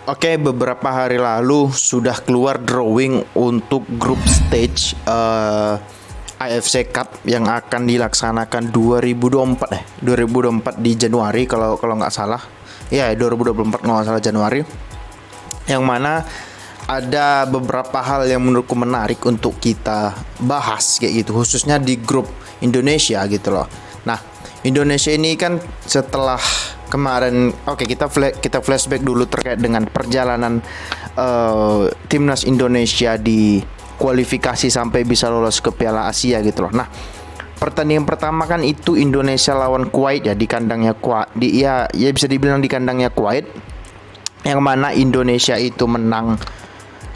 Oke, beberapa hari lalu sudah keluar drawing untuk grup stage AFC Cup yang akan dilaksanakan 2024 di Januari kalau kalau nggak salah. Ya, 2024 kalau nggak salah Januari. Yang mana ada beberapa hal yang menurutku menarik untuk kita bahas kayak gitu, khususnya di grup Indonesia gitu loh. Nah, Indonesia ini kan setelah kemarin, oke, kita flashback dulu terkait dengan perjalanan timnas Indonesia di kualifikasi sampai bisa lolos ke Piala Asia gitu loh. Nah, pertandingan pertama kan itu Indonesia lawan Kuwait ya, di kandangnya Kuwait, ya bisa dibilang di kandangnya Kuwait, yang mana Indonesia itu menang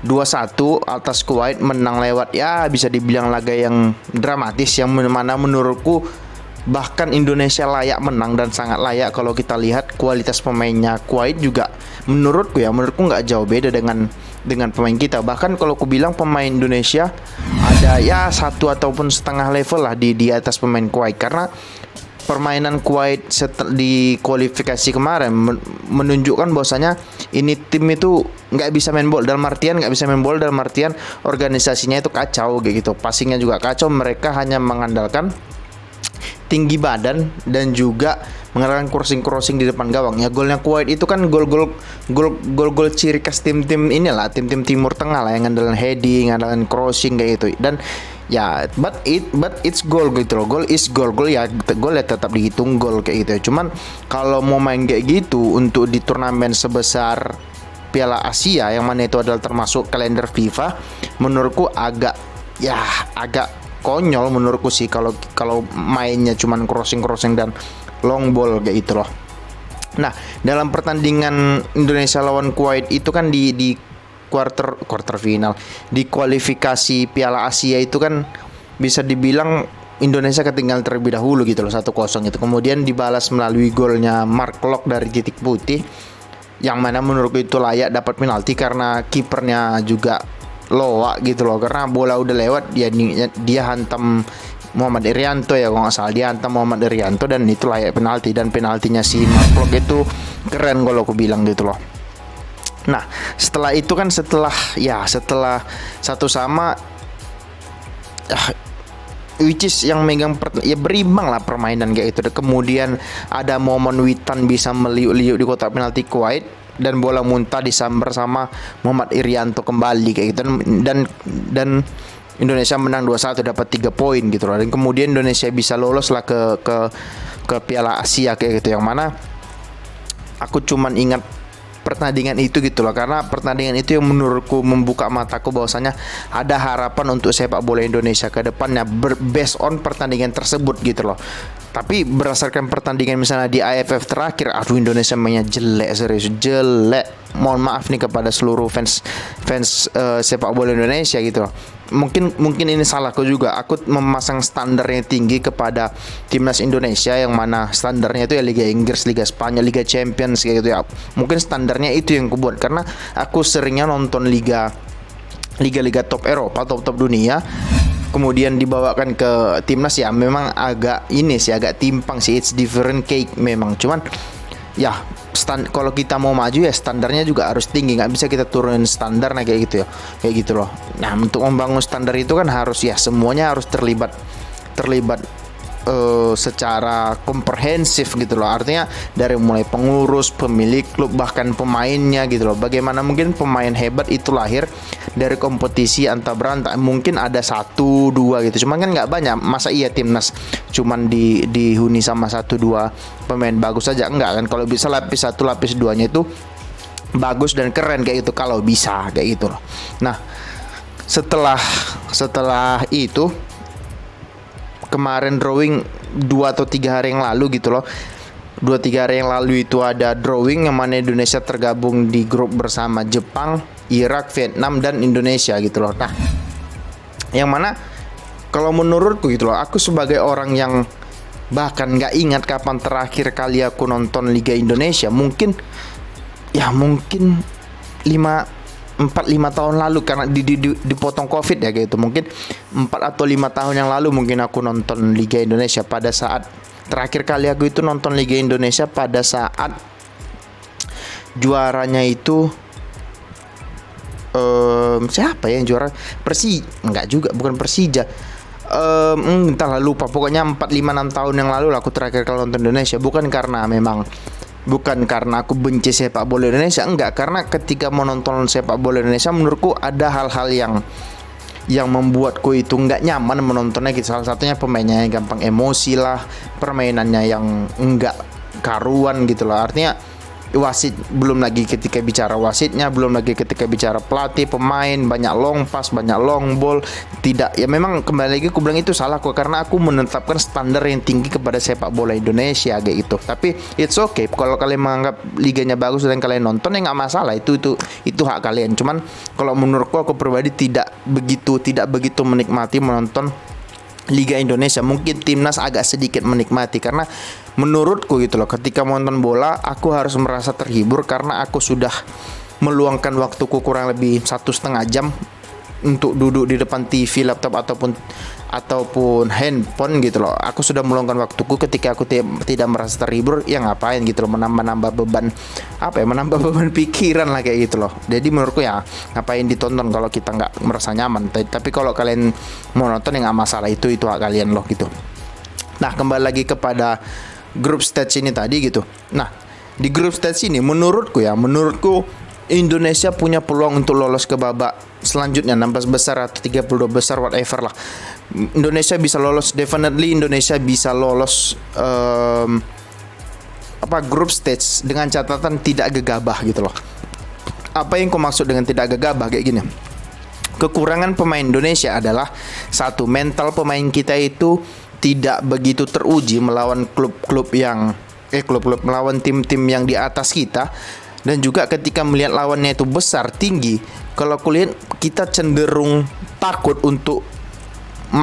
2-1 atas Kuwait, menang lewat ya bisa dibilang laga yang dramatis, yang mana menurutku bahkan Indonesia layak menang dan sangat layak. Kalau kita lihat kualitas pemainnya Kuwait juga menurutku nggak jauh beda dengan pemain kita. Bahkan kalau aku bilang pemain Indonesia ada ya satu ataupun setengah level lah di atas pemain Kuwait, karena permainan Kuwait di kualifikasi kemarin menunjukkan bahwasanya ini tim itu nggak bisa main bola, dalam artian organisasinya itu kacau kayak gitu, passingnya juga kacau. Mereka hanya mengandalkan tinggi badan dan juga mengandalkan crossing di depan gawang. Ya, golnya Kuwait itu kan gol ciri khas tim-tim inilah, tim-tim Timur Tengah lah, yang ngandalkan heading, ngandalkan crossing kayak gitu. Dan ya, but it's goal gitu loh. Goal is goal. Gol ya tetap dihitung gol kayak gitu. Cuman kalau mau main kayak gitu untuk di turnamen sebesar Piala Asia, yang mana itu adalah termasuk kalender FIFA, menurutku agak konyol menurutku sih kalau mainnya cuman crossing dan long ball kayak gitu loh. Nah, dalam pertandingan Indonesia lawan Kuwait itu kan di quarter final, di kualifikasi Piala Asia itu kan bisa dibilang Indonesia ketinggalan terlebih dahulu gitu loh, 1-0 itu. Kemudian dibalas melalui golnya Mark Lok dari titik putih, yang mana menurutku itu layak dapat penalti karena kipernya juga loak gitu loh, karena bola udah lewat, dia hantam Muhammad Irianto ya, kalau nggak salah dia hantam Muhammad Irianto, dan itu layak penalti. Dan penaltinya si Mark Lok itu keren kalau aku bilang gitu loh. Nah, setelah itu kan setelah 1-1 which is yang megang berimbang lah permainan kayak itu. Kemudian ada momen Witan bisa meliuk-liuk di kotak penalti Kuwait, dan bola muntah disambar sama Muhammad Irianto kembali kayak gitu, dan Indonesia menang 2-1, dapat 3 poin gitu loh. Dan kemudian Indonesia bisa lolos lah ke Piala Asia kayak gitu, yang mana aku cuman ingat pertandingan itu gitu loh, karena pertandingan itu yang menurutku membuka mataku bahwasanya ada harapan untuk sepak bola Indonesia ke depannya based on pertandingan tersebut gitu loh. Tapi berdasarkan pertandingan misalnya di AFF terakhir, Indonesia mainnya jelek, serius jelek. Mohon maaf nih kepada seluruh fans sepak bola Indonesia gitu loh. Mungkin ini salahku juga. Aku memasang standarnya tinggi kepada timnas Indonesia, yang mana standarnya itu ya Liga Inggris, Liga Spanyol, Liga Champions kayak gitu ya. Mungkin standarnya itu yang kubuat, karena aku seringnya nonton liga top Eropa, top dunia, kemudian dibawakan ke timnas, ya memang agak timpang sih, it's different cake memang. Cuman ya kalau kita mau maju ya standarnya juga harus tinggi, nggak bisa kita turunin standar kayak gitu loh. Nah, untuk membangun standar itu kan harus ya semuanya harus terlibat secara komprehensif gitu loh. Artinya dari mulai pengurus, pemilik klub, bahkan pemainnya gitu loh. Bagaimana mungkin pemain hebat itu lahir dari kompetisi antar berantak? Mungkin ada 1-2 gitu, cuman kan nggak banyak. Masa iya timnas cuman dihuni sama 1-2 pemain bagus saja? Enggak kan. Kalau bisa lapis 1 lapis 2-nya itu bagus dan keren kayak gitu, kalau bisa kayak gitu loh. Nah, setelah itu kemarin drawing 2 atau 3 hari yang lalu gitu loh. 2-3 hari yang lalu itu ada drawing yang mana Indonesia tergabung di grup bersama Jepang, Irak, Vietnam, dan Indonesia gitu loh. Nah, yang mana kalau menurutku gitu loh, aku sebagai orang yang bahkan nggak ingat kapan terakhir kali aku nonton Liga Indonesia, mungkin 4-5 tahun lalu, karena dipotong Covid ya gitu. Mungkin 4 atau 5 tahun yang lalu mungkin aku nonton Liga Indonesia. Pada saat terakhir kali aku itu nonton Liga Indonesia pada saat juaranya itu siapa ya yang juara? Enggak juga, bukan Persija. Entahlah, lupa. Pokoknya 4, 5, 6 tahun yang lalu lah aku terakhir kalau nonton Indonesia. Bukan karena aku benci sepak bola Indonesia, enggak, karena ketika menonton sepak bola Indonesia menurutku ada hal-hal yang membuatku itu nggak nyaman menontonnya gitu. Salah satunya pemainnya yang gampang emosi lah, permainannya yang enggak karuan gitu loh. Artinya wasit, belum lagi ketika bicara wasitnya, belum lagi ketika bicara pelatih, pemain, banyak long pass, banyak long ball. Tidak, ya memang kembali lagi aku bilang itu salah kok, karena aku menetapkan standar yang tinggi kepada sepak bola Indonesia kayak gitu. Tapi it's okay kalau kalian menganggap liganya bagus dan kalian nonton, ya nggak masalah, itu hak kalian. Cuman kalau menurutku, aku pribadi tidak begitu menikmati menonton Liga Indonesia. Mungkin timnas agak sedikit menikmati, karena menurutku gitu loh, ketika menonton bola aku harus merasa terhibur karena aku sudah meluangkan waktuku kurang lebih 1,5 jam untuk duduk di depan TV, laptop ataupun handphone gitu loh. Aku sudah meluangkan waktuku, ketika aku tidak merasa terhibur, ya ngapain gitu loh, menambah beban pikiran lah kayak gitu loh. Jadi menurutku ya ngapain ditonton kalau kita nggak merasa nyaman. Tapi kalau kalian mau nonton, ya nggak masalah, itu hak kalian loh gitu. Nah, kembali lagi kepada grup stage ini tadi gitu. Nah, di grup stage ini menurutku Indonesia punya peluang untuk lolos ke babak selanjutnya, 16 besar atau 32 besar, whatever lah. Indonesia bisa lolos, definitely Indonesia bisa lolos grup stage dengan catatan tidak gegabah gitu loh. Apa yang kau maksud dengan tidak gegabah? Kayak gini, kekurangan pemain Indonesia adalah satu, mental pemain kita itu tidak begitu teruji melawan melawan tim-tim yang di atas kita. Dan juga ketika melihat lawannya itu besar, tinggi, kalau kulihat kita cenderung takut untuk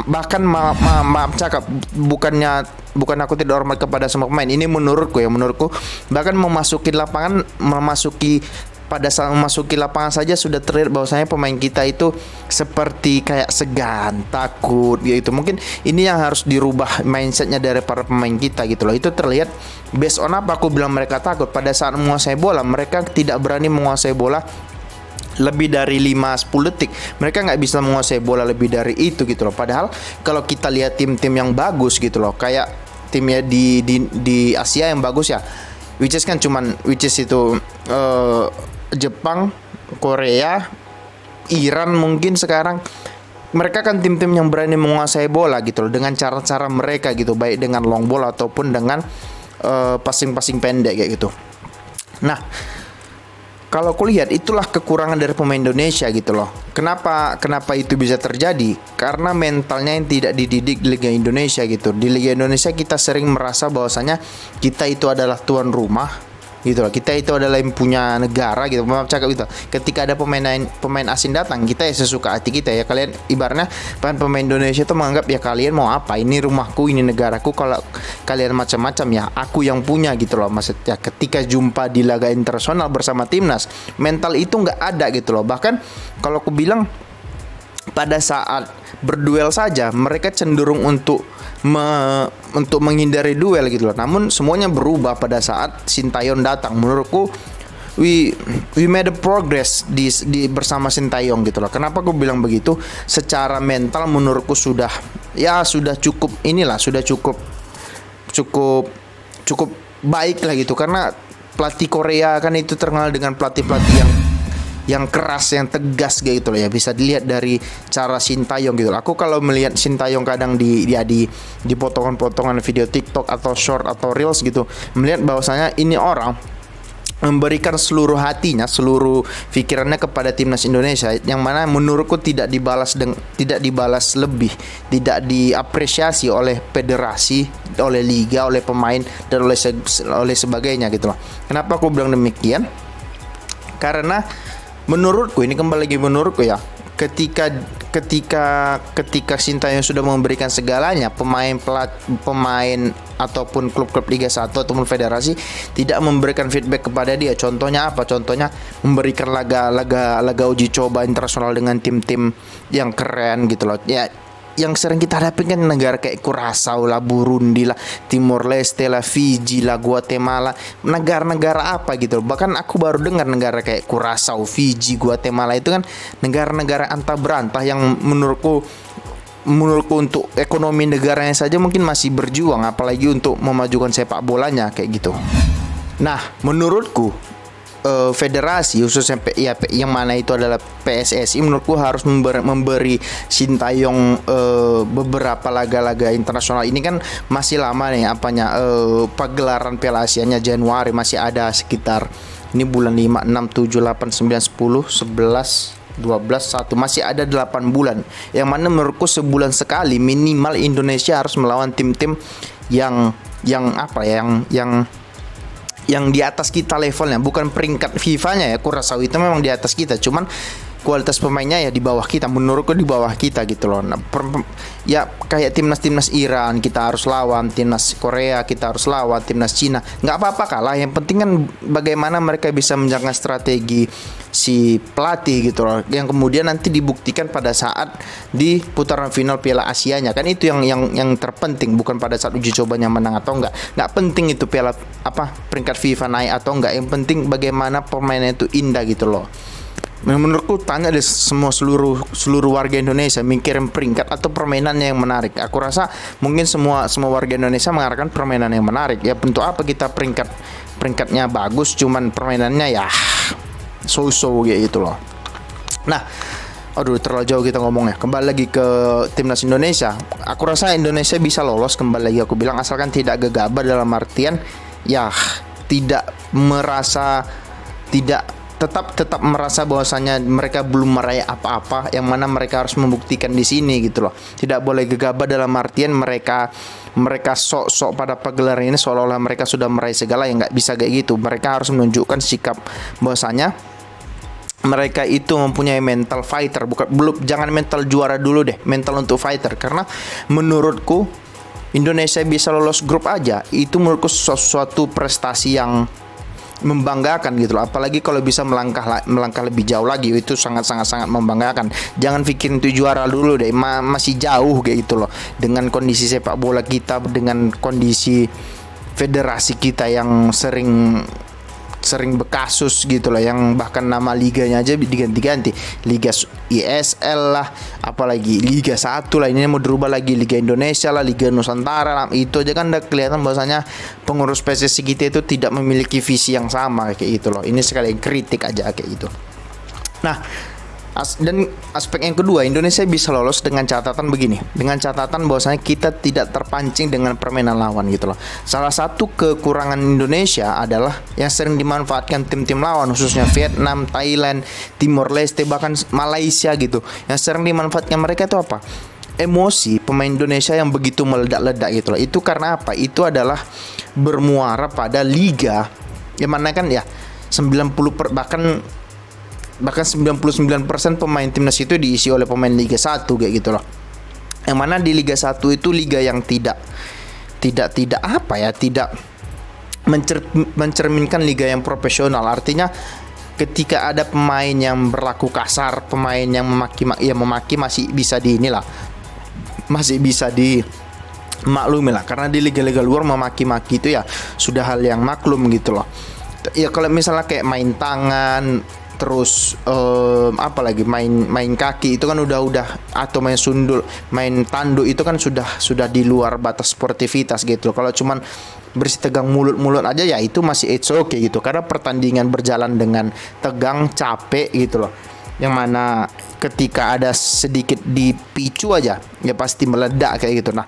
bahkan maaf cakap, bukan aku tidak hormat kepada semua pemain. Ini menurutku bahkan pada saat memasuki lapangan saja sudah terlihat bahwasanya pemain kita itu seperti kayak segan, takut gitu. Mungkin ini yang harus dirubah mindsetnya dari para pemain kita gitu loh. Itu terlihat based on apa aku bilang mereka takut. Pada saat menguasai bola, mereka tidak berani menguasai bola lebih dari 5-10 detik. Mereka nggak bisa menguasai bola lebih dari itu gitu loh. Padahal kalau kita lihat tim-tim yang bagus gitu loh, kayak timnya di Asia yang bagus ya, which is itu Jepang, Korea, Iran mungkin sekarang. Mereka kan tim-tim yang berani menguasai bola gitu loh, dengan cara-cara mereka gitu, baik dengan long ball ataupun dengan passing pendek kayak gitu. Nah, kalau aku lihat itulah kekurangan dari pemain Indonesia gitu loh. Kenapa itu bisa terjadi? Karena mentalnya yang tidak dididik di Liga Indonesia gitu. Di Liga Indonesia kita sering merasa bahwasanya kita itu adalah tuan rumah gitu loh. Kita itu adalah yang punya negara gitu. Maaf cakap gitu. Ketika ada pemain asing datang, kita ya sesuka hati kita ya. Kalian ibaratnya pemain Indonesia itu menganggap ya kalian mau apa? Ini rumahku, ini negaraku. Kalau kalian macam-macam ya aku yang punya gitu loh. Maksudnya ketika jumpa di laga internasional bersama timnas, mental itu nggak ada gitu loh. Bahkan kalau aku bilang pada saat berduel saja mereka cenderung untuk menghindari duel gitu loh. Namun semuanya berubah pada saat Sintayong datang. Menurutku we made a progress di bersama Sintayong gitu loh. Kenapa aku bilang begitu? Secara mental menurutku sudah cukup cukup baik lah gitu. Karena pelatih Korea kan itu terkenal dengan pelatih yang keras, yang tegas gitu loh ya. Bisa dilihat dari cara Sintayong gitu loh. Aku kalau melihat Sintayong kadang di potongan-potongan video TikTok atau short atau reels gitu, melihat bahwasanya ini orang memberikan seluruh hatinya, seluruh pikirannya kepada timnas Indonesia, yang mana menurutku tidak dibalas lebih, tidak diapresiasi oleh federasi, oleh liga, oleh pemain dan oleh sebagainya gitu loh. Kenapa aku bilang demikian? Karena menurutku ya, ketika Sintayong sudah memberikan segalanya, pemain ataupun klub-klub Liga 1 ataupun federasi tidak memberikan feedback kepada dia. Contohnya apa? Contohnya memberikan laga uji coba internasional dengan tim-tim yang keren gitu loh. Ya yang sering kita hadapi kan negara kayak Curaçao lah, Burundi lah, Timor Leste lah, Fiji lah, Guatemala, negara-negara apa gitu. Bahkan aku baru dengar negara kayak Curaçao, Fiji, Guatemala itu kan negara-negara antah berantah yang menurutku untuk ekonomi negaranya saja mungkin masih berjuang, apalagi untuk memajukan sepak bolanya kayak gitu. Nah, menurutku federasi khususnya yang mana itu adalah PSSI menurutku harus memberi Sintayong beberapa laga-laga internasional. Ini kan masih lama nih pagelaran Piala Asia-nya Januari, masih ada sekitar ini bulan 5, 6, 7, 8, 9, 10, 11, 12, 1, masih ada 8 bulan. Yang mana menurutku sebulan sekali minimal Indonesia harus melawan tim-tim yang di atas kita levelnya, bukan peringkat FIFA-nya ya. Curaçao itu memang di atas kita, cuman kualitas pemainnya ya di bawah kita, menurutku di bawah kita gitu loh. Nah, ya kayak timnas Iran kita harus lawan, timnas Korea kita harus lawan, timnas Cina nggak apa-apa kalah, yang penting kan bagaimana mereka bisa menjalankan strategi si pelatih gitu loh, yang kemudian nanti dibuktikan pada saat di putaran final Piala Asia-nya. Kan itu yang terpenting, bukan pada saat uji cobanya menang atau nggak penting itu peringkat FIFA naik atau enggak, yang penting bagaimana permainannya itu indah gitu loh. Menurutku tanya deh seluruh warga Indonesia mikirin peringkat atau permainannya yang menarik. Aku rasa mungkin semua warga Indonesia mengharapkan permainan yang menarik. Ya untuk apa kita peringkatnya bagus cuman permainannya ya so-so gitu loh. Nah, aduh terlalu jauh kita ngomongnya. Kembali lagi ke timnas Indonesia. Aku rasa Indonesia bisa lolos, kembali lagi aku bilang, asalkan tidak gegabah, dalam artian ya tetap merasa bahwasanya mereka belum meraih apa-apa, yang mana mereka harus membuktikan di sini gitu loh. Tidak boleh gegabah dalam artian mereka sok-sok pada pagelaran ini seolah-olah mereka sudah meraih segala, yang nggak bisa kayak gitu. Mereka harus menunjukkan sikap bahwasanya mereka itu mempunyai mental fighter, jangan mental juara dulu deh, mental untuk fighter. Karena menurutku Indonesia bisa lolos grup aja itu menurutku suatu prestasi yang membanggakan gitu loh. Apalagi kalau bisa melangkah lebih jauh lagi, itu sangat membanggakan. Jangan pikirin itu juara dulu deh, masih jauh kayak gitu loh. Dengan kondisi sepak bola kita, dengan kondisi federasi kita yang sering bekasus gitu loh, yang bahkan nama liganya aja diganti-ganti, Liga ISL lah, apalagi Liga 1 lah, ini mau dirubah lagi Liga Indonesia lah, Liga Nusantara lah. Itu aja kan udah kelihatan bahwasanya pengurus PSSI kita itu tidak memiliki visi yang sama kayak gitu loh. Ini sekali kritik aja kayak gitu. Nah, dan aspek yang kedua, Indonesia bisa lolos dengan catatan begini, dengan catatan bahwasanya kita tidak terpancing dengan permainan lawan gitu loh. Salah satu kekurangan Indonesia adalah yang sering dimanfaatkan tim-tim lawan, khususnya Vietnam, Thailand, Timor Leste, bahkan Malaysia gitu. Yang sering dimanfaatkan mereka itu apa? Emosi pemain Indonesia yang begitu meledak-ledak gitu loh. Itu karena apa? Itu adalah bermuara pada liga yang mana kan ya bahkan 99% pemain timnas itu diisi oleh pemain Liga 1 kayak gitu loh. Yang mana di Liga 1 itu liga yang tidak mencerminkan liga yang profesional. Artinya ketika ada pemain yang berlaku kasar, pemain yang memaki masih bisa dimaklumi lah, karena di liga-liga luar memaki-maki itu ya sudah hal yang maklum gitu loh. Ya kalau misalnya kayak main tangan, terus apalagi main kaki, itu kan udah atau main sundul, main tanduk, itu kan sudah di luar batas sportivitas gitu. Kalau cuman bersih tegang mulut aja ya itu masih it's okay gitu, karena pertandingan berjalan dengan tegang, capek gitu loh. Yang mana ketika ada sedikit dipicu aja ya pasti meledak kayak gitu. Nah,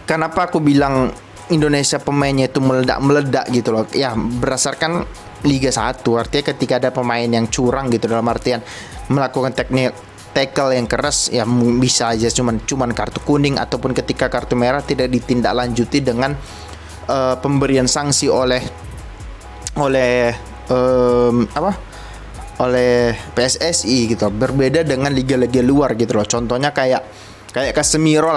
kenapa aku bilang Indonesia pemainnya itu meledak gitu loh? Ya berdasarkan Liga 1, artinya ketika ada pemain yang curang gitu, dalam artian melakukan teknik tackle yang keras, ya bisa aja cuman kartu kuning, ataupun ketika kartu merah tidak ditindaklanjuti dengan pemberian sanksi oleh PSSI gitu. Berbeda dengan liga-liga luar gitu loh. Contohnya kayak Casemiro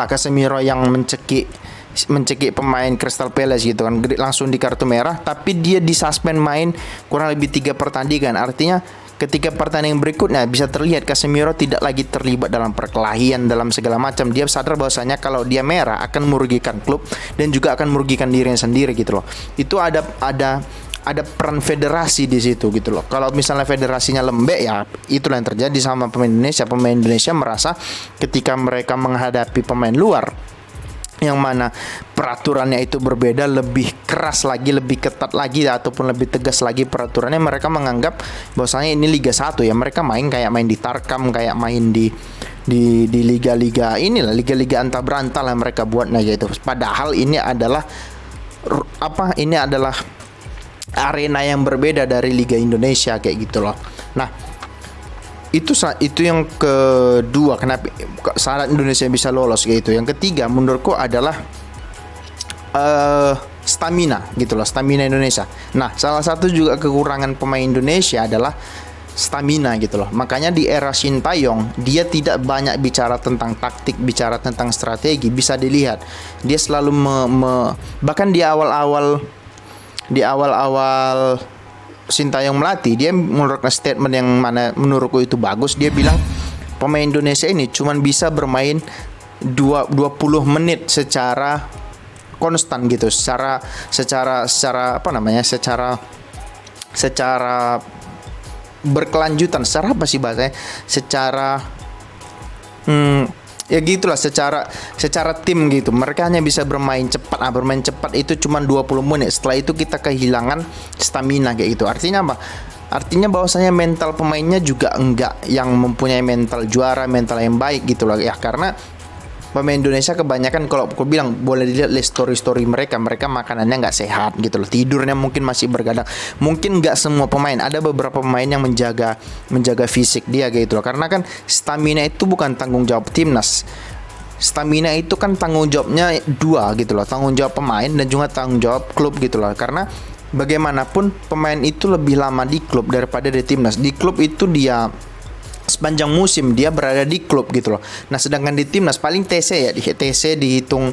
yang mencekik pemain Crystal Palace gitu kan, langsung di kartu merah, tapi dia disuspend main kurang lebih 3 pertandingan. Artinya ketika pertandingan berikutnya bisa terlihat Casemiro tidak lagi terlibat dalam perkelahian dalam segala macam. Dia sadar bahwasanya kalau dia merah akan merugikan klub dan juga akan merugikan dirinya sendiri gitu loh. Itu ada peran federasi di situ gitu loh. Kalau misalnya federasinya lembek, ya itulah yang terjadi sama pemain Indonesia. Pemain Indonesia merasa ketika mereka menghadapi pemain luar yang mana peraturannya itu berbeda, lebih keras lagi, lebih ketat lagi, ataupun lebih tegas lagi peraturannya, mereka menganggap bahwasanya ini Liga 1 ya, mereka main kayak main di Tarkam, kayak main di liga-liga inilah, liga-liga antah berantah lah mereka buatnya gitu. Padahal ini adalah arena yang berbeda dari Liga Indonesia kayak gitu loh. Nah, itu yang kedua kenapa syarat Indonesia bisa lolos kayak gitu. Yang ketiga menurutku adalah stamina gitu loh, stamina Indonesia. Nah, salah satu juga kekurangan pemain Indonesia adalah stamina gitu loh. Makanya di era Sintayong dia tidak banyak bicara tentang taktik, bicara tentang strategi. Bisa dilihat dia selalu bahkan di awal-awal Sintayong melatih, dia mengeluarkan statement yang mana menurutku itu bagus. Dia bilang pemain Indonesia ini cuman bisa bermain 20 menit secara konstan gitu, secara berkelanjutan, secara apa sih bahasanya, ya gitulah, secara tim gitu. Mereka hanya bisa bermain cepat. Bermain cepat itu cuma 20 menit. Setelah itu kita kehilangan stamina kayak gitu. Artinya apa? Artinya bahwasanya mental pemainnya juga enggak yang mempunyai mental juara, mental yang baik gitu loh ya. Karena pemain Indonesia kebanyakan, kalau aku bilang boleh dilihat story mereka makanannya nggak sehat gitu loh, tidurnya mungkin masih bergadang. Mungkin nggak semua pemain, ada beberapa pemain yang menjaga fisik dia gitu loh. Karena kan stamina itu bukan tanggung jawab timnas, stamina itu kan tanggung jawabnya dua gitu loh, tanggung jawab pemain dan juga tanggung jawab klub gitu loh. Karena bagaimanapun pemain itu lebih lama di klub daripada di timnas. Di klub itu dia sepanjang musim dia berada di klub gitu loh. Nah, sedangkan di timnas paling TC ya, di TC dihitung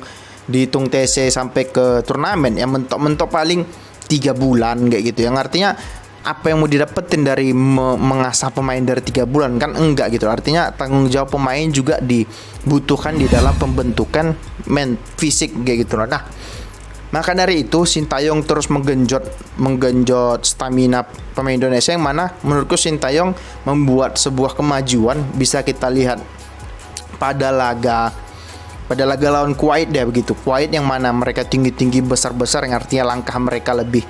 TC sampai ke turnamen ya, mentok-mentok paling 3 bulan kayak gitu. Yang artinya apa yang mau didapetin dari mengasah pemain dari 3 bulan kan enggak gitu. Artinya tanggung jawab pemain juga dibutuhkan di dalam pembentukan fisik kayak gitu loh. Nah, maka dari itu Sintayong terus menggenjot stamina pemain Indonesia, yang mana menurutku Sintayong membuat sebuah kemajuan. Bisa kita lihat pada laga lawan Kuwait deh begitu. Kuwait yang mana mereka tinggi-tinggi besar-besar, yang artinya langkah mereka lebih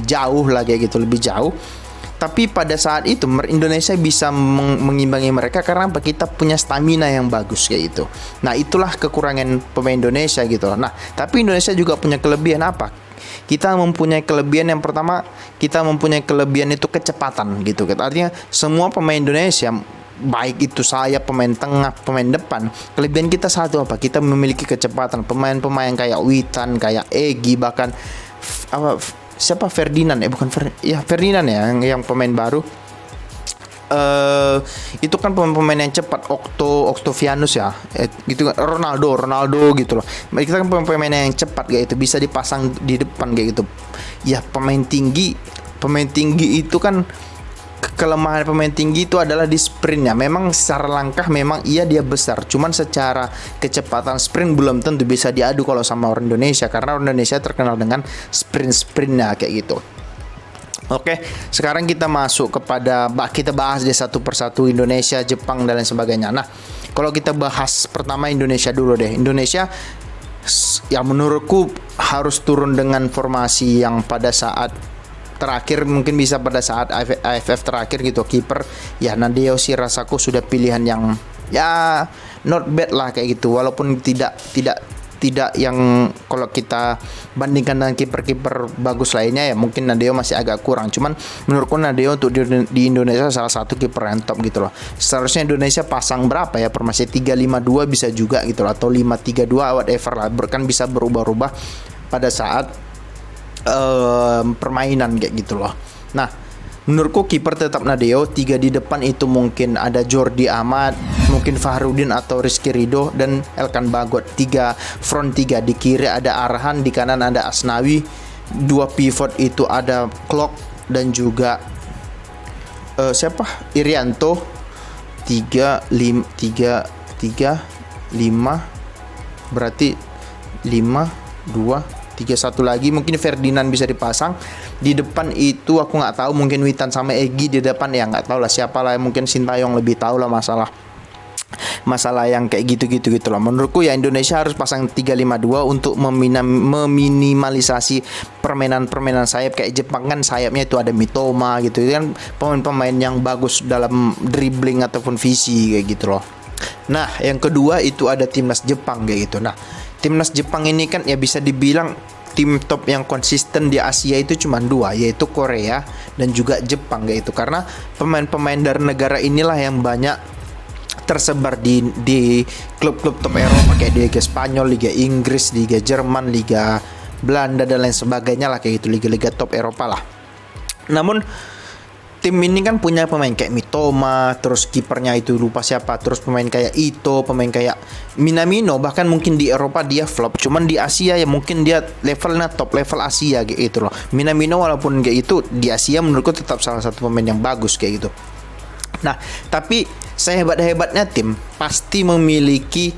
jauh lah kayak gitu, lebih jauh. Tapi pada saat itu Indonesia bisa mengimbangi mereka karena kita punya stamina yang bagus kayak gitu. Nah, itulah kekurangan pemain Indonesia gitu. Nah, tapi Indonesia juga punya kelebihan apa? Kita mempunyai kelebihan yang pertama, kita mempunyai kelebihan itu kecepatan gitu. Artinya semua pemain Indonesia, baik itu saya, pemain tengah, pemain depan, kelebihan kita satu apa? Kita memiliki kecepatan. Pemain-pemain kayak Witan, kayak Egy, bahkan Ferdinand Ferdinand ya, yang pemain baru. Itu kan pemain yang cepat. Octavianus ya, gitu kan. Ronaldo gitu loh. Kita kan pemain yang cepat kayak itu, bisa dipasang di depan kayak gitu. Ya, pemain tinggi itu kan, kelemahan pemain tinggi itu adalah di sprintnya. Memang secara langkah memang dia besar, cuman secara kecepatan sprint belum tentu bisa diadu kalau sama orang Indonesia, karena orang Indonesia terkenal dengan sprintnya kayak gitu. Oke, sekarang kita masuk kita bahas deh satu persatu Indonesia, Jepang dan lain sebagainya. Nah, kalau kita bahas pertama Indonesia dulu deh. Indonesia ya menurutku harus turun dengan formasi yang pada saat terakhir, mungkin bisa pada saat AFF terakhir gitu. Kiper ya Nadeo sih rasaku sudah pilihan yang ya not bad lah kayak gitu, walaupun tidak yang kalau kita bandingkan dengan kiper-kiper bagus lainnya ya mungkin Nadeo masih agak kurang. Cuman menurutku Nadeo untuk di Indonesia salah satu kiper yang top gitu loh. Seharusnya Indonesia pasang berapa ya, formasi 3-5-2 bisa juga gitu loh, atau 5-3-2 whatever lah, kan bisa berubah-ubah pada saat permainan kayak gitu loh. Nah, menurutku kiper tetap Nadeo. 3 di depan itu mungkin ada Jordi Amat, mungkin Fahrudin atau Rizky Ridho, dan Elkan Bagot. Front 3 di kiri ada Arhan, di kanan ada Asnawi. 2 pivot itu ada Klok, dan juga siapa? Irianto 3 5 berarti 5 2 3 1 lagi, mungkin Ferdinand bisa dipasang di depan. Itu aku nggak tahu, mungkin Witan sama Egi di depan, ya nggak tahu lah siapa lah, mungkin Sintayong lebih tahu lah masalah yang kayak gitu lah. Menurutku ya Indonesia harus pasang 3-5-2 untuk meminimalisasi permainan sayap. Kayak Jepang kan sayapnya itu ada Mitoma gitu, itu kan pemain-pemain yang bagus dalam dribbling ataupun visi kayak gitu loh. Nah, yang kedua itu ada timnas Jepang kayak gitu. Nah, timnas Jepang ini kan ya bisa dibilang tim top yang konsisten di Asia itu cuma dua, yaitu Korea dan juga Jepang kayak gitu. Karena pemain-pemain dari negara inilah yang banyak tersebar di klub-klub top Eropa kayak di Liga Spanyol, Liga Inggris, Liga Jerman, Liga Belanda dan lain sebagainya lah kayak gitu, liga-liga top Eropa lah. Namun tim ini kan punya pemain kayak Mitoma, terus kipernya itu lupa siapa, terus pemain kayak Ito, pemain kayak Minamino, bahkan mungkin di Eropa dia flop, cuman di Asia ya mungkin dia levelnya top level Asia gitu loh. Minamino walaupun kayak itu di Asia menurutku tetap salah satu pemain yang bagus kayak gitu. Nah, tapi sehebat-hebatnya tim pasti memiliki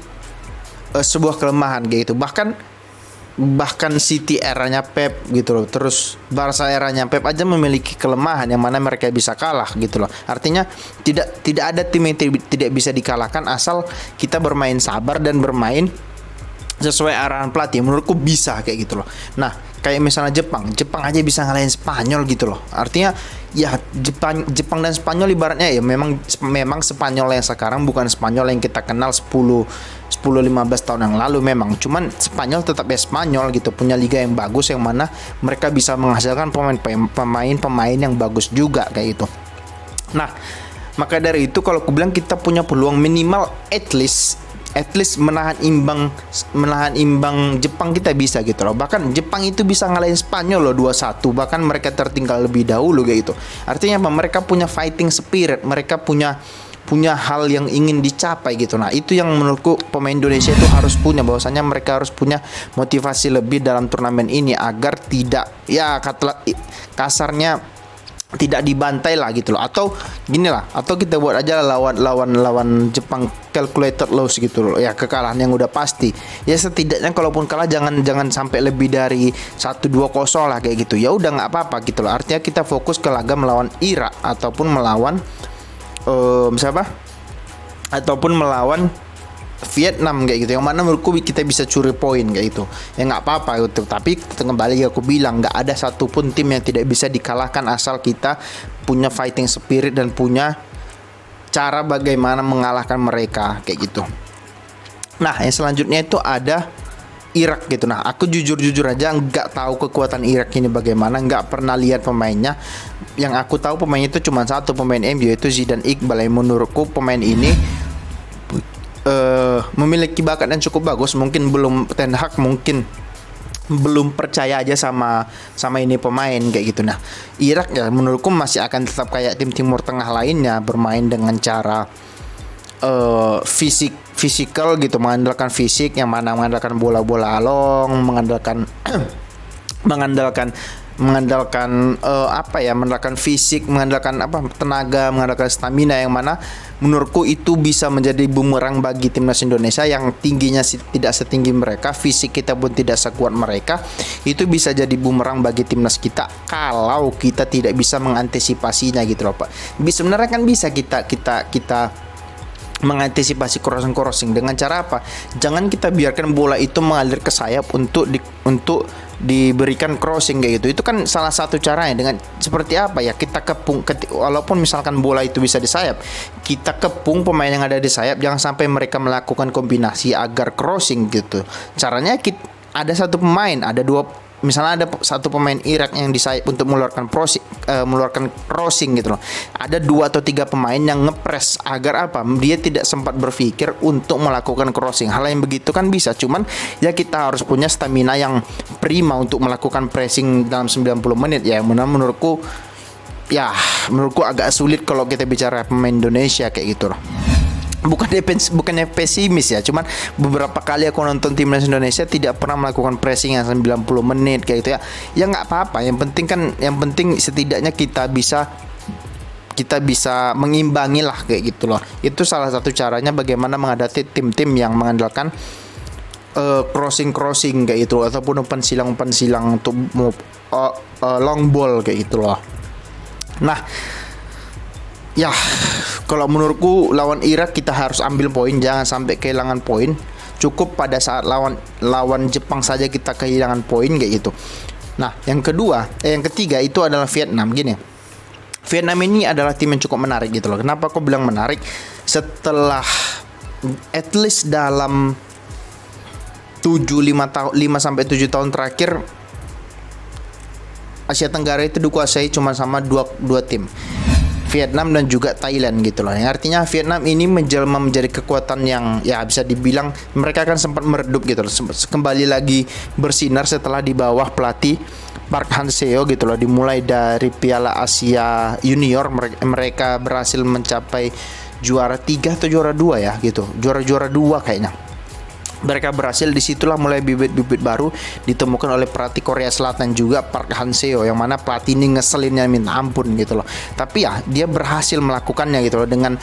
sebuah kelemahan kayak gitu. Bahkan City eranya Pep gitu loh. Terus Barca eranya Pep aja memiliki kelemahan yang mana mereka bisa kalah gitu loh. Artinya tidak ada tim yang tidak bisa dikalahkan asal kita bermain sabar dan bermain sesuai arahan pelatih. Menurutku bisa kayak gitu loh. Nah, kayak misalnya Jepang aja bisa ngalahin Spanyol gitu loh. Artinya ya Jepang dan Spanyol ibaratnya ya memang Spanyol yang sekarang bukan Spanyol yang kita kenal 10-15 tahun yang lalu memang. Cuman Spanyol tetap ya Spanyol gitu, punya liga yang bagus yang mana mereka bisa menghasilkan pemain yang bagus juga kayak gitu. Nah, maka dari itu kalau aku bilang kita punya peluang minimal at least menahan imbang Jepang kita bisa gitu loh. Bahkan Jepang itu bisa ngalahin Spanyol loh 2-1, bahkan mereka tertinggal lebih dahulu kayak gitu. Artinya apa? Mereka punya fighting spirit, mereka punya hal yang ingin dicapai gitu. Nah, itu yang menurutku pemain Indonesia itu harus punya, bahwasanya mereka harus punya motivasi lebih dalam turnamen ini agar tidak ya kasarnya tidak dibantai lah gitu loh. Atau gini lah, atau kita buat aja lawan Jepang calculated loss gitu loh. Ya kekalahan yang udah pasti. Ya setidaknya kalaupun kalah jangan sampai lebih dari 1-2-0 lah kayak gitu. Ya udah nggak apa-apa gitu loh. Artinya kita fokus ke laga melawan Irak ataupun melawan siapa? Ataupun melawan Vietnam kayak gitu, yang mana menurutku kita bisa curi poin kayak gitu. Ya nggak apa-apa gitu. Tapi kembali aku bilang nggak ada satupun tim yang tidak bisa dikalahkan asal kita punya fighting spirit dan punya cara bagaimana mengalahkan mereka kayak gitu. Nah, yang selanjutnya itu ada Irak gitu. Nah, aku jujur aja nggak tahu kekuatan Irak ini bagaimana, nggak pernah lihat pemainnya. Yang aku tahu pemainnya itu cuma satu pemain MU, yaitu Zidane Iqbal. Yang menurutku pemain ini memiliki bakat yang cukup bagus. Mungkin belum Ten Hag mungkin belum percaya aja sama ini pemain kayak gitu. Nah, Irak ya menurutku masih akan tetap kayak tim Timur Tengah lainnya, bermain dengan cara fisikal gitu, mengandalkan fisik, yang mana mengandalkan bola-bola long, mengandalkan fisik, mengandalkan tenaga, mengandalkan stamina, yang mana menurutku itu bisa menjadi bumerang bagi timnas Indonesia yang tingginya tidak setinggi mereka, fisik kita pun tidak sekuat mereka. Itu bisa jadi bumerang bagi timnas kita kalau kita tidak bisa mengantisipasinya gitu loh Pak. Sebenarnya kan bisa kita mengantisipasi crossing dengan cara apa? Jangan kita biarkan bola itu mengalir ke sayap untuk diberikan crossing kayak gitu. Itu kan salah satu caranya. Dengan seperti apa ya? Kita kepung, walaupun misalkan bola itu bisa di sayap, kita kepung pemain yang ada di sayap, jangan sampai mereka melakukan kombinasi agar crossing gitu. Caranya ada satu pemain, ada dua. Misalnya ada satu pemain Irak yang disayap untuk mengeluarkan crossing gitu loh. Ada 2 atau 3 pemain yang ngepres agar apa? Dia tidak sempat berpikir untuk melakukan crossing. Hal yang begitu kan bisa, cuman ya kita harus punya stamina yang prima untuk melakukan pressing dalam 90 menit ya. Menurutku agak sulit kalau kita bicara pemain Indonesia kayak gitu loh. bukannya pesimis ya, cuman beberapa kali aku nonton timnas Indonesia tidak pernah melakukan pressing yang 90 menit kayak gitu ya. Ya nggak apa-apa, yang penting setidaknya kita bisa mengimbangi lah kayak gitu loh. Itu salah satu caranya bagaimana menghadapi tim-tim yang mengandalkan crossing kayak gitu loh, ataupun umpan silang untuk long ball kayak gitu loh. Nah, ya, kalau menurutku lawan Irak kita harus ambil poin, jangan sampai kehilangan poin. Cukup pada saat lawan Jepang saja kita kehilangan poin kayak gitu. Nah, yang ketiga itu adalah Vietnam. Gini, Vietnam ini adalah tim yang cukup menarik gitu loh. Kenapa aku bilang menarik? Setelah at least dalam 5 sampai 7 tahun terakhir Asia Tenggara itu dikuasai cuma sama dua tim, Vietnam dan juga Thailand gitu loh. Yang artinya Vietnam ini menjelma menjadi kekuatan yang ya bisa dibilang mereka kan sempat meredup gitu loh. Kembali lagi bersinar setelah di bawah pelatih Park Hang-seo gitu loh. Dimulai dari Piala Asia Junior mereka berhasil mencapai juara 3 atau juara 2 ya gitu. Juara 2 kayaknya. Mereka berhasil, disitulah mulai bibit-bibit baru ditemukan oleh pelatih Korea Selatan juga Park Hang-seo, yang mana pelatih ini ngeselinnya minta ampun gitu loh. Tapi ya dia berhasil melakukannya gitu loh, dengan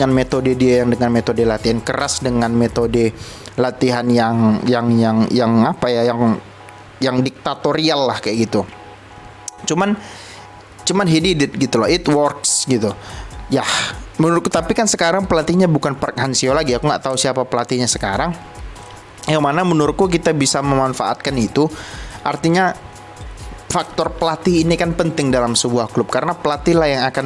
metode dia yang dengan metode latihan keras, dengan metode latihan yang diktatorial lah kayak gitu. Cuman he did it gitu loh, it works gitu. Ya, menurutku, tapi kan sekarang pelatihnya bukan Park Hang-seo lagi. Aku nggak tahu siapa pelatihnya sekarang. Yang mana menurutku kita bisa memanfaatkan itu. Artinya faktor pelatih ini kan penting dalam sebuah klub, karena pelatih lah yang akan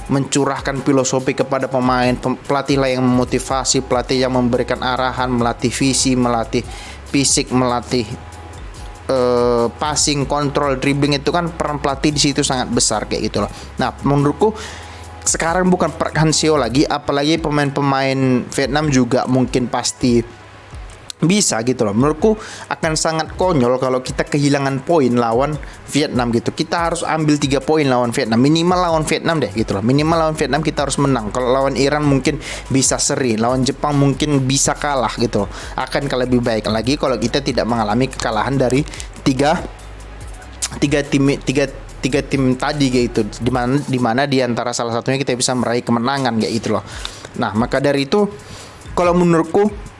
mencurahkan filosofi kepada pemain. Pelatih lah yang memotivasi, pelatih yang memberikan arahan, melatih visi, melatih fisik, melatih passing, kontrol, dribbling. Itu kan peran pelatih di situ sangat besar kayak gitu loh. Nah, menurutku sekarang bukan Park Hang-seo lagi, apalagi pemain-pemain Vietnam juga mungkin pasti bisa gitu loh. Menurutku akan sangat konyol kalau kita kehilangan poin lawan Vietnam gitu. Kita harus ambil 3 poin lawan Vietnam, minimal lawan Vietnam deh gitu loh. Minimal lawan Vietnam kita harus menang. Kalau lawan Iran mungkin bisa seri, lawan Jepang mungkin bisa kalah gitu loh. Akan lebih baik lagi kalau kita tidak mengalami kekalahan dari tiga tim tadi kayak itu, dimana di antara salah satunya kita bisa meraih kemenangan kayak gitu loh. Nah, maka dari itu kalau menurutku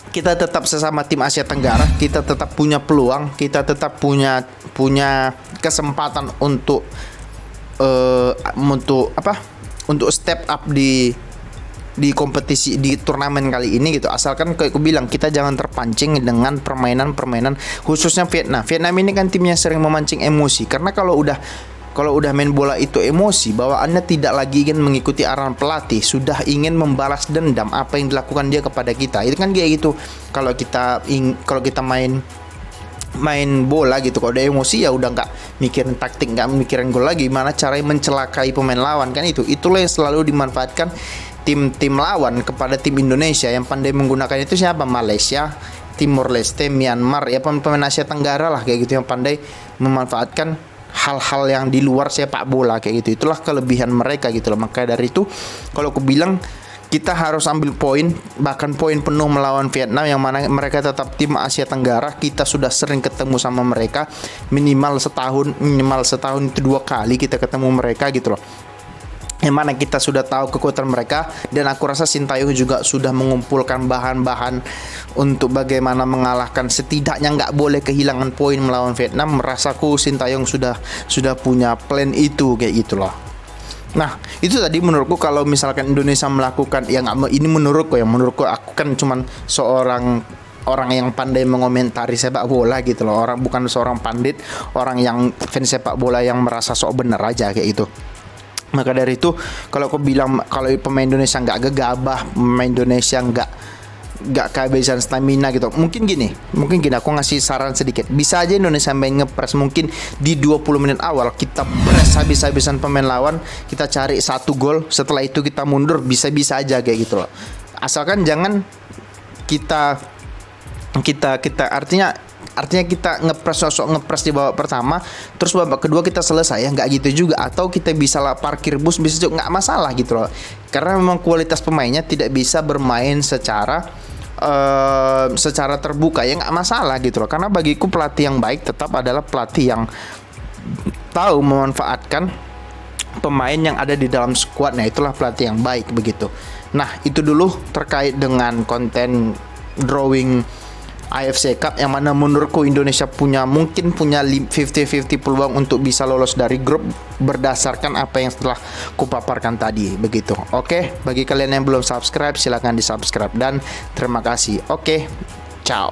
kita tetap sesama tim Asia Tenggara, kita tetap punya peluang, kita tetap punya kesempatan untuk step up di kompetisi, di turnamen kali ini gitu. Asalkan kayak aku bilang, kita jangan terpancing dengan permainan khususnya Vietnam. Vietnam ini kan timnya sering memancing emosi, karena kalau udah main bola itu emosi, bawaannya tidak lagi ingin mengikuti arahan pelatih, sudah ingin membalas dendam apa yang dilakukan dia kepada kita. Itu kan kayak gitu. Kalau kita main bola gitu, kalau ada emosi ya udah nggak mikirin taktik, nggak mikirin gol lagi, gimana caranya mencelakai pemain lawan kan. Itulah yang selalu dimanfaatkan tim lawan kepada tim Indonesia. Yang pandai menggunakan itu siapa? Malaysia, Timor Leste, Myanmar, ya pemain Asia Tenggara lah kayak gitu, yang pandai memanfaatkan hal-hal yang di luar sepak bola kayak gitu. Itulah kelebihan mereka gitu loh. Maka dari itu kalau aku bilang kita harus ambil poin, bahkan poin penuh melawan Vietnam, yang mana mereka tetap tim Asia Tenggara. Kita sudah sering ketemu sama mereka, minimal setahun itu 2 kali kita ketemu mereka gitu loh, yang mana kita sudah tahu kekuatan mereka. Dan aku rasa Sintayong juga sudah mengumpulkan bahan-bahan untuk bagaimana mengalahkan, setidaknya nggak boleh kehilangan poin melawan Vietnam. Merasaku Sintayong sudah punya plan itu kayak gitu loh. Nah, itu tadi menurutku kalau misalkan Indonesia melakukan menurutku aku kan cuman seorang orang yang pandai mengomentari sepak bola gitu loh. Bukan seorang pandit, orang yang fans sepak bola yang merasa sok bener aja kayak gitu. Maka dari itu kalau aku bilang kalau pemain Indonesia nggak gegabah, pemain Indonesia nggak kehabisan stamina gitu, mungkin gini aku ngasih saran sedikit. Bisa aja Indonesia main ngepres, mungkin di 20 menit awal kita press habis-habisan pemain lawan, kita cari 1 gol, setelah itu kita mundur, bisa-bisa aja kayak gitu loh. Asalkan jangan kita artinya artinya kita ngepres di babak pertama, terus babak kedua kita selesai ya, nggak gitu juga. Atau kita bisa lah parkir bus, bisa juga nggak masalah gitu loh. Karena memang kualitas pemainnya tidak bisa bermain secara terbuka ya, nggak masalah gitu loh. Karena bagiku pelatih yang baik tetap adalah pelatih yang tahu memanfaatkan pemain yang ada di dalam skuad. Nah, itulah pelatih yang baik begitu. Nah, itu dulu terkait dengan konten drawing AFC Cup, yang mana menurutku Indonesia mungkin punya 50-50 peluang untuk bisa lolos dari grup berdasarkan apa yang setelah kupaparkan tadi begitu. Oke, bagi kalian yang belum subscribe silahkan di subscribe dan terima kasih. Oke, ciao.